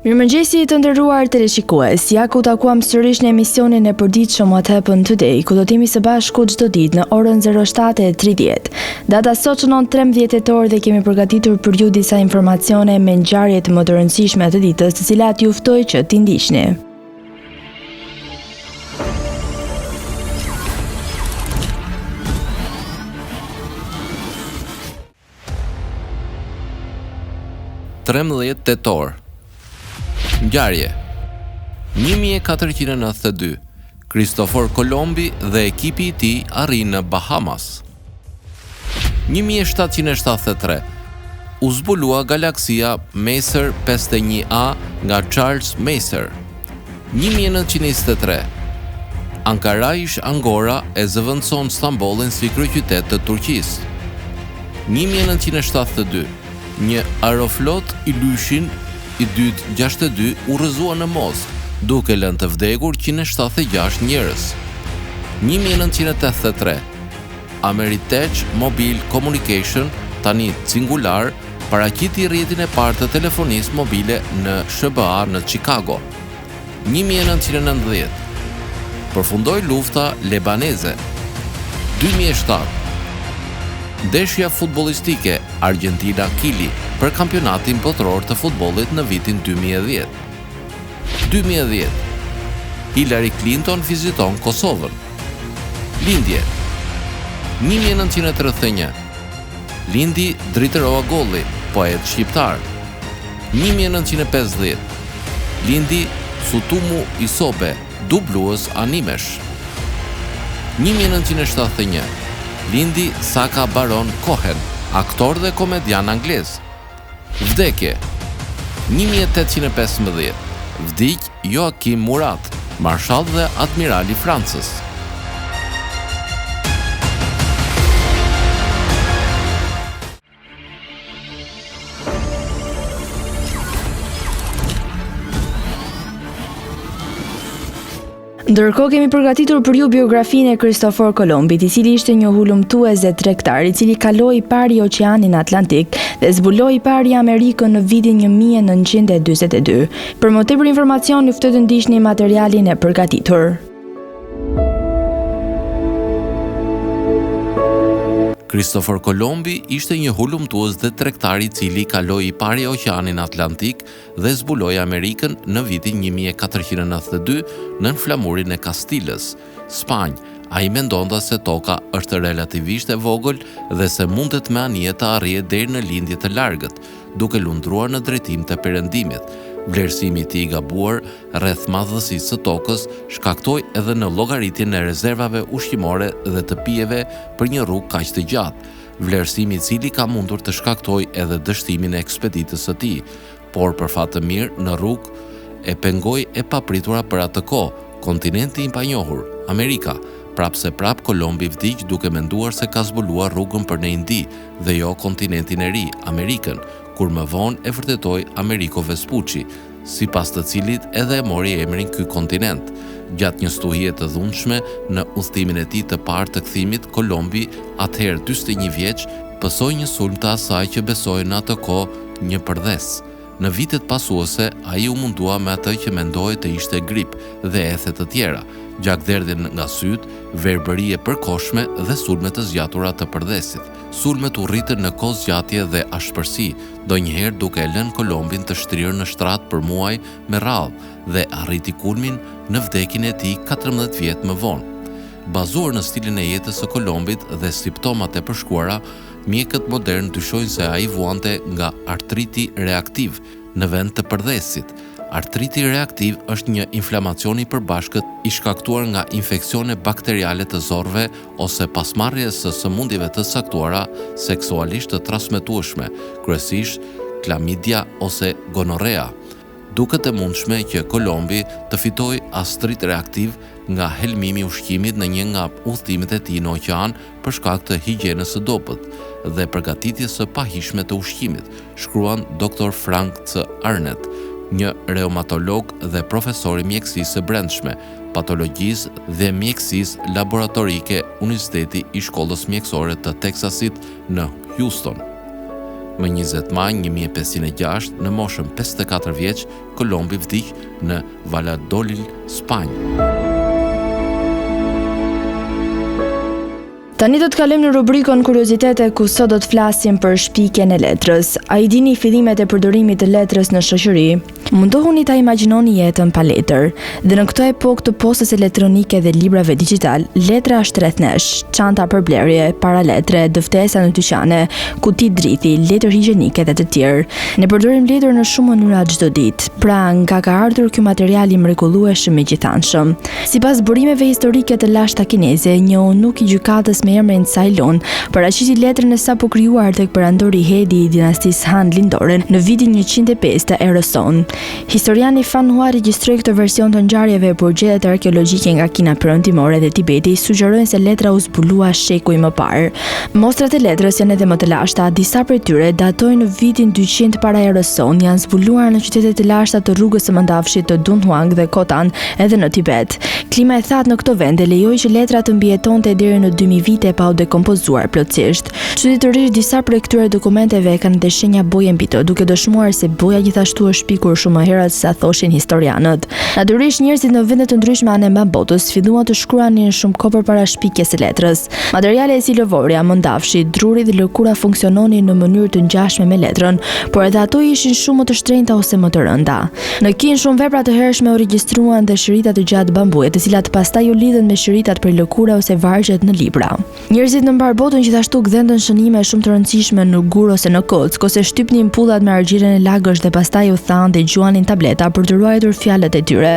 Mirëmëngjesi të nderuar teleshikues, ja ku takuam sërish në emisionin e përditshëm What Happened Today, ku do t'jemi së bashku çdo ditë në orën 07:30. Data sot shënon 13 tetor dhe kemi përgatitur për ju disa informacione me ngjarjet më të rëndësishme të ditës, të cilat ju ftoj që t'i ndiqni. Tetor. Ngjarje. 1492. Kristofor Kolombi dhe ekipi i tij arrin në Bahamas. 1773. U zbulua galaksia Messier 51A nga Charles Messier. 1923. Ankara ish Angora e zëvendëson Stambollin si kryeqytet të Turqisë. 1972. Një aeroflot i Lyshin i dytë 62 u rrëzua në Moskë, duke lënë të vdekur 176 njerëz. 1983. Ameritech Mobile Communication, tani singular, paraqiti rrjetin e parë të telefonisë mobile në SBA në Chicago. 1990. Përfundoi lufta lebaneze. 2007. Ndeshja futbollistike Argentina-Kili për kampionatin botëror të futbollit në vitin 2010. 2010. Hillary Clinton viziton Kosovën. Lindje. 1931. Lindi Driterova Golli, poet shqiptar. 1950. Lindi Sutumu Isobe, dublues animesh. 1971. Lindi Sacha Baron Cohen, aktor dhe komedian anglez. Vdekje. 1815. Vdik Joachim Murat, marshall dhe admiral i Francës. Ndërkohë kemi përgatitur për ju biografinë e Kristofor Kolombit, i cili ishte një hulumtues dhe tregtar, i cili kaloi pari Oqeanin Atlantik dhe zbuloi pari Amerikën në vitin 1942. Për më tepër informacion, ju ftoj të ndiqni materialin e përgatitur. Kristofor Kolombi ishte një hulumtues dhe tregtar i cili kaloi pari Oqeanin Atlantik dhe zbuloi Amerikën në vitin 1492 nën flamurin e Kastilës, Spanjë. Ai mendonte se toka është relativisht e vogël dhe se mundet me anije të arrijë deri në lindje të largët, duke lundruar në drejtim të perëndimit. Vlerësimi i tij i gabuar rreth madhësisë së tokës shkaktoi edhe në llogaritjen e rezervave ushqimore dhe të pijeve për një rrugë kaq të gjatë, vlerësimi i cili ka mundur të shkaktojë edhe dështimin e ekspeditës së tij, por për fat të mirë në rrugë e pengoi e papritura për atë kohë kontinenti i panjohur, Amerika. Prapse prap Kolombi vdiq duke menduar se ka zbuluar rrugën për në Indi dhe jo kontinentin e ri, Amerikën, kur më vonë e vërtetoi Amerigo Vespucci, sipas të cilit edhe e mori emrin ky kontinent. Gjatë një stuhie të dhunshme në udhëtimin e tij të parë të kthimit, Kolombi, atëherë 41 vjeç, pësoi një sulm të asaj që besoi në atë kohë një përdhes. Në vitet pasuese, ai u mundua me atë që mendoi të ishte grip dhe ethe të tjera, gjakderdhjen nga syt, verbëri e përkohshme dhe sulme të zgjatura të përdhesit. Sulmet u rritën në kohë zgjatje dhe ashpërsi, donjëherë duke e lënë Kolombin të shtrirë në shtrat për muaj me radhë dhe arriti kulmin në vdekjen e tij 14 vjet më vonë. Bazuar në stilin e jetës së Kolombit dhe simptomat e përshkuara, mjekët modern dyshojnë se ai vuante nga artriti reaktiv në vend të përdhesit. Artriti reaktiv është një inflamacion i përbashkët i shkaktuar nga infeksione bakteriale të zorrve ose pasmarrjes së sëmundjeve të saktuara seksualisht të transmetueshme, kryesisht klamidia ose gonorrea. Duket e mundshme që Kolombi të fitoj artrit reaktiv nga helmimi i ushqimit në një nga udhëtimet e tij në oqean për shkak të higjienës së dobët dhe përgatitjes së pahishme të ushqimit, shkruan Dr. Frank C. Arnett, një reumatolog dhe profesor i mjekësisë së brendshme, patologjisë dhe mjekësisë laboratorike Universiteti i Shkollës Mjekësore të Teksasit në Houston. Më 20 maj 1506, në moshën 54 vjeç, Kolombi vdiq në Valladolid, Spanjë. Tani do të kalojmë në rubrikën Kuriozitete, ku sot do të flasim për shpikjen e letrës. A i dini fillimet e përdorimit të letrës në shoqëri? Mundohuni ta imagjinoni jetën pa letër. Dhe në këtë epokë të postës elektronike dhe librave digital, letra është rreth nesh, çanta për blerje, paraletre, dëftesa në dyqane, kuti drithi, letër higjienike dhe të tjerë. Ne përdorim letër në shumë mënyra çdo ditë. Pra, nga ka ardhur ky material i mrekullueshëm e gjithanshëm. Sipas burimeve historike të lashta kineze, një eunuq i gjykatës me emrin Cailun paraqiti letrën e sapo krijuar tek perandori Hedi i dinastisë Han Lindoren në vitin 105 të erës sonë. Historiani Fan Hua regjistroi këtë version të ngjarjeve, por gjetjet arkeologjike nga Kina perëndimore dhe Tibeti sugjerojnë se letra u zbulua shekuj më parë. Mostrat e letrës janë edhe më të lashta, disa prej tyre datojnë në vitin 200 para erës sonë, janë zbuluar në qytetet e lashta të rrugës së Mëndafshit të Dunhuang dhe Khotan, edhe në Tibet. Klima e thatë në këto vende lejoi që letra të mbijetonte deri në 2000 vite pa u dekompozuar plotësisht. Çuditërisht, disa prej këtyre dokumenteve kanë dhe shenja boje mbi të, duke dëshmuar se boja gjithashtu është shpikur shumë më herët sa thoshin historianët. Natyrisht, njerëzit në vende të ndryshme anë mbi botës filluan të shkruanin shumë kohë përpara shpikjes së letrës. Materiale si lëvorja, mëndafshi, druri dhe lëkura funksiononin në mënyrë të ngjashme me letrën, por edhe ato ishin shumë më të shtrenjta ose më të rënda. Në Kinë shumë vepra të hershme u regjistruan dhe shërita të gjatë bambujit, të cilat pastaj u lidhen me shëritat për lëkura ose vargjet në libra. Njerëzit në mbar botën gjithashtu gdhendën shënime shumë të rëndësishme në gur ose në kock, ose shtypnin pullat me argjiren e lagësh dhe pastaj u thanë dhe gjuanin tableta për të ruajtur fjalët e tyre.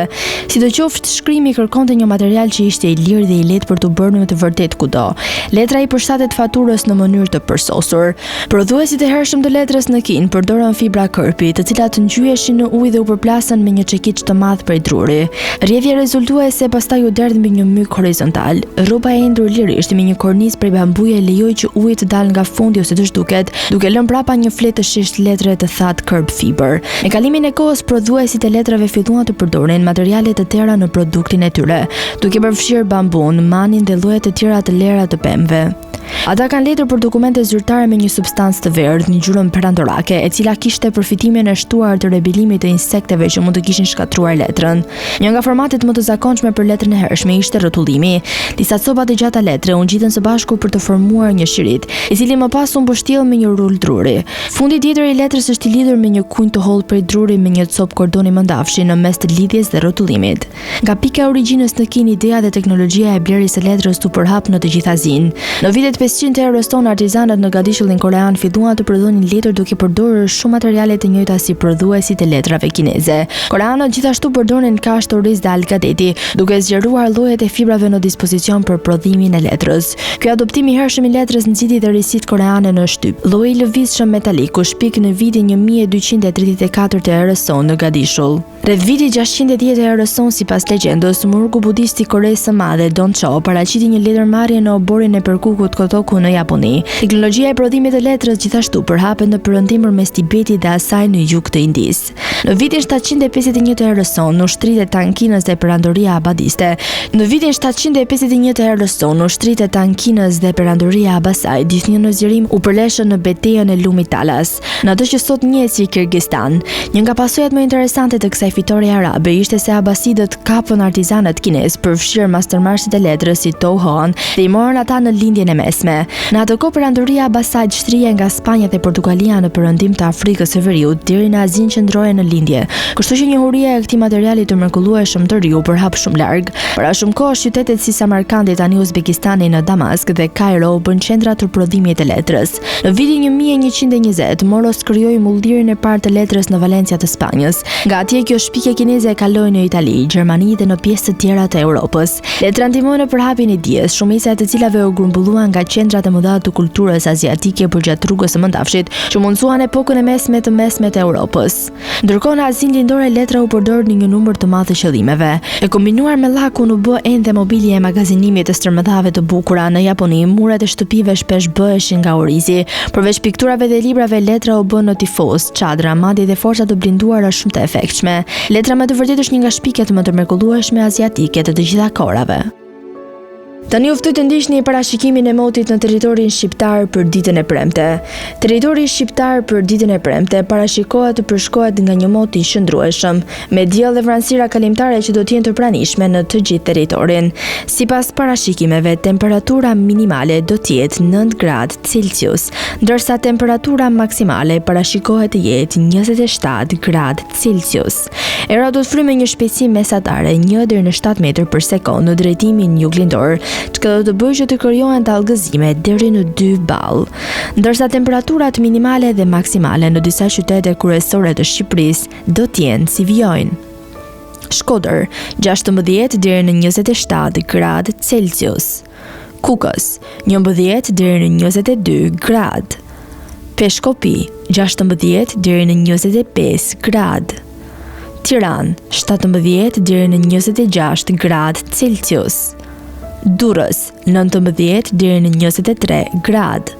Sidoqoftë, shkrimi kërkonte një material që ishte i lirë dhe i lehtë për të bërë në të vërtetë kudo. Letra i përshtatet faturës në mënyrë të përsosur. Prodhuesit e hershëm të letrës në Kinë përdorën fibra kërpi, të cilat ngjyheshin në ujë dhe u përplasën me një çekiç të madh prej druri. Rrjedhja rezultuese pastaj u derdh mbi një myk horizontal. Rroba e endur lirisht me një kornizë prej bambuje lejoi që uji të dalë nga fundi ose të zhduket, duke lënë prapa një fletë të shisht letre të thatë kërp fiber. Me kalimin e kohës, prodhuesit e letrave filluan të përdorin materiale të tjera në produktin e tyre, duke përfshirë bambun, manin dhe lloje të tjera të lera të pemëve. Ata kanë letër për dokumente zyrtare me një substancë të verdhë, një ngjyrë perandorake, e cila kishte përfitimin e shtuar të rebelimit të insekteve që mund të kishin shkatruar letrën. Një nga formatet më të zakonshme për letrën e hershme ishte rrotullimi. Disa copa të gjata letre u ngjitën së bashku për të formuar një shirit, i cili më pas u mbështjell me një rul druri. Fundi tjetër i letrës është i lidhur me një kunj të hollë prej druri me një copë kordoni mëndafshi në mes të lidhjes dhe rrotullimit. Nga pika e origjinës në Kinë, ideja dhe teknologjia e blerjes së letrës u përhap në të gjithë Azinë. Në vitet 500 të erës tonë, artizanët në Gadishullin korean filluan të prodhonin letër duke përdorur shumë materiale të njëjta si prodhuesit e letrave kineze. Koreanët gjithashtu përdorin kashtë, oriz dhe algadeti, duke zgjeruar llojet e fibrave në dispozicion për prodhimin e letrës. Ky adoptim i hershëm i letrës nxiti dhe risit koreane në shtyp. Lloji i lëvizshëm metalik u shpik në vitin 1234 të erës sonë në Gadishull. Rreth vitit 610 të erës sonë, sipas legjendës, murgu budist i Koresë së Madhe, Don Cho, paraqiti një letërmarrje në oborin e Perkukut Kotoku në Japoni. Teknologjia e prodhimit të letrës gjithashtu përhapet në perëndim përmes Tibetit dhe asaj në jug të Indisë. Në vitin 751 të erës sonë, ushtritë Tankinës dhe perandoria abadiste. Në vitin 751 të erës sonë, ushtritë Tankinës dhe perandoria Abasaj, gjithnjë në zgjerim u përleshën në betejën e lumit Talas, në atë që sot njihet si Kirgistan. Një nga pasojat më interesante të kësaj fitore arabe ishte se abasidët kapën artizanët kinez, përfshirë mastermarsit e letrës si Tou Hoan, dhe i morën ata në lindjen e mesme. Në atë kohë perandoria Abasaj shtrihej nga Spanja dhe Portugalia në perëndim të Afrikës së Veriut deri në Azinë qendrore në lindje, kështu që njohuria e këtij materiali të mrekullueshëm të ri u përhap shumë larg. Para shumë kohë, qytetet si Samarkandi, tani Uzbekistani në Damask dhe Kairo u bën qendra të prodhimit të letrës. Në vitin 1120, Moros krijoi mullirin e parë të letrës në Valencia të Spanjës. Nga atje kjo shpikje kineze kaloi në Itali, Gjermani dhe në pjesë të tjera të Europës. Letra ndihmoi në përhapjen e dijes, shumica e të cilave u grumbulluan nga qendrat e mëdha të kulturës aziatike përgjatë rrugës së Mëndafshit, që mundsuan epokën e mesme të Europës. Ndërkohë në Azinë lindore letra u përdor në një numër të madh të qëllimeve. E kombinuar me llakun u bë ende mobilje e magazinimit të stërmëdhave të bukura. Në Japoni, muret e shtëpive shpesh bëheshin nga orizi. Përveç pikturave dhe librave, letra u bën në tifos, çadra, madje dhe forca të blinduara shumë të efektshme. Letra me të vërtetë është një nga shpiket më të mrekullueshme aziatike të gjitha kohërave. Tani u ftoj të ndiqni parashikimin e motit në territorin shqiptar për ditën e premte. Territori shqiptar për ditën e premte parashikohet të përshkohet nga një mot i shndrueshëm, me diell dhe vranësira kalimtare që do të jenë të pranishme në të gjithë territorin. Sipas parashikimeve, temperatura minimale do të jetë 9 gradë Celsius, ndërsa temperatura maksimale parashikohet të jetë 27 gradë Celsius. Era do të fryjë me një shpejtësi mesatare 1 deri në 7 metër për sekond në drejtimin juglindor, që do të bëjë që të krijohen tallgëzime deri në 2 ball, ndërsa temperaturat minimale dhe maksimale në disa qytete kryesore të Shqipërisë do të jenë si vijojnë. Shkodër 16 deri në 27 gradë Celsius. Kukës 11 deri në 22 gradë. Peshkopi 16 deri në 25 gradë. Tiranë 17 deri në 26 gradë Celsius. Durrës 19 deri në 23 gradë.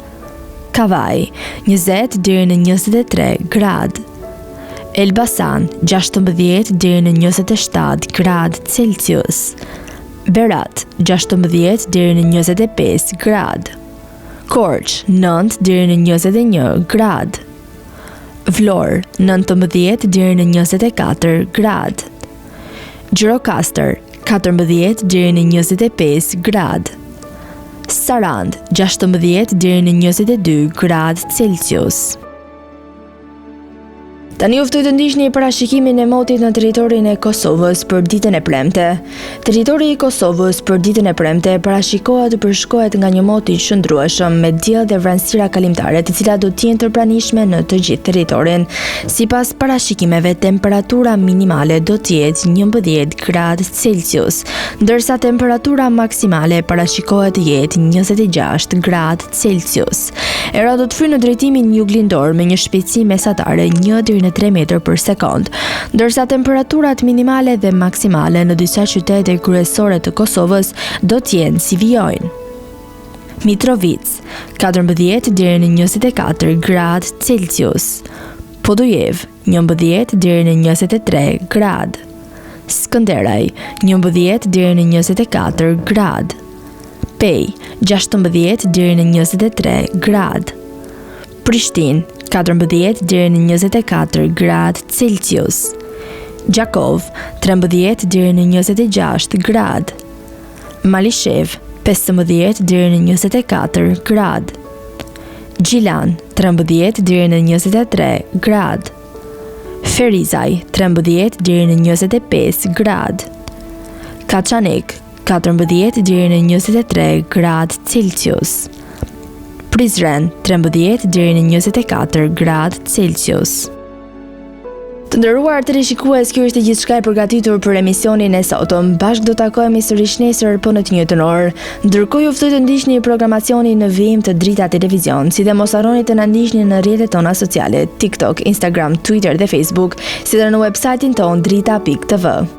Kavaj 20 deri në 23 gradë. Elbasan 16 deri në 27 gradë Celsius. Berat 16 deri në 25 gradë. Korç 9 deri në 21 gradë. Vlorë 19 deri në 24 gradë. Gjirokastër 14 deri në 25 gradë. Sarand 16 deri në 22 gradë Celsius. Tani u ftoj të ndiqni parashikimin e motit në territorin e Kosovës për ditën e premte. Territori i Kosovës për ditën e premte parashikohet të përshkohet nga një mot i shndrueshëm me diell dhe vranësira kalimtare, të cilat do të jenë të pranishme në të gjithë territorin. Sipas parashikimeve, temperatura minimale do të jetë 11 gradë Celsius, ndërsa temperatura maksimale parashikohet të jetë 26 gradë Celsius. Era do të fryjë në drejtimin juglindor me një shpejtësi mesatare 1 deri në 3 metër për sekond, ndërsa temperaturat minimale dhe maksimale në disa qytete kryesore të Kosovës do të jenë si vijojnë. Mitrovic 14 deri në 24 gradë Celsius. Podujev 11 deri në 23 gradë. Skënderaj 11 deri në 24 gradë. Pej 16 deri në 23 gradë. Prishtinë 14 deri në 24 gradë Celsius. Gjakov 13 deri në 26 gradë. Malishev 15 deri në 24 gradë. Gjilan 13 deri në 23 gradë. Ferizaj 13 deri në 25 gradë. Kaçanik 14 deri në 23 gradë Celsius. Prizren 13 deri në 24 gradë Celsius. Të nderuar teleshikues, kjo ishte gjithçka e përgatitur për emisionin e sotëm. Bashkë do takohemi sërish nesër po në të njëjtën orë. Ndërkohë ju ftoj të ndiqni programacionin në vijim të Drita Televizion, si dhe mos harroni të na ndiqni në rrjetet tona sociale, TikTok, Instagram, Twitter dhe Facebook, si dhe në websajtin ton drita.tv.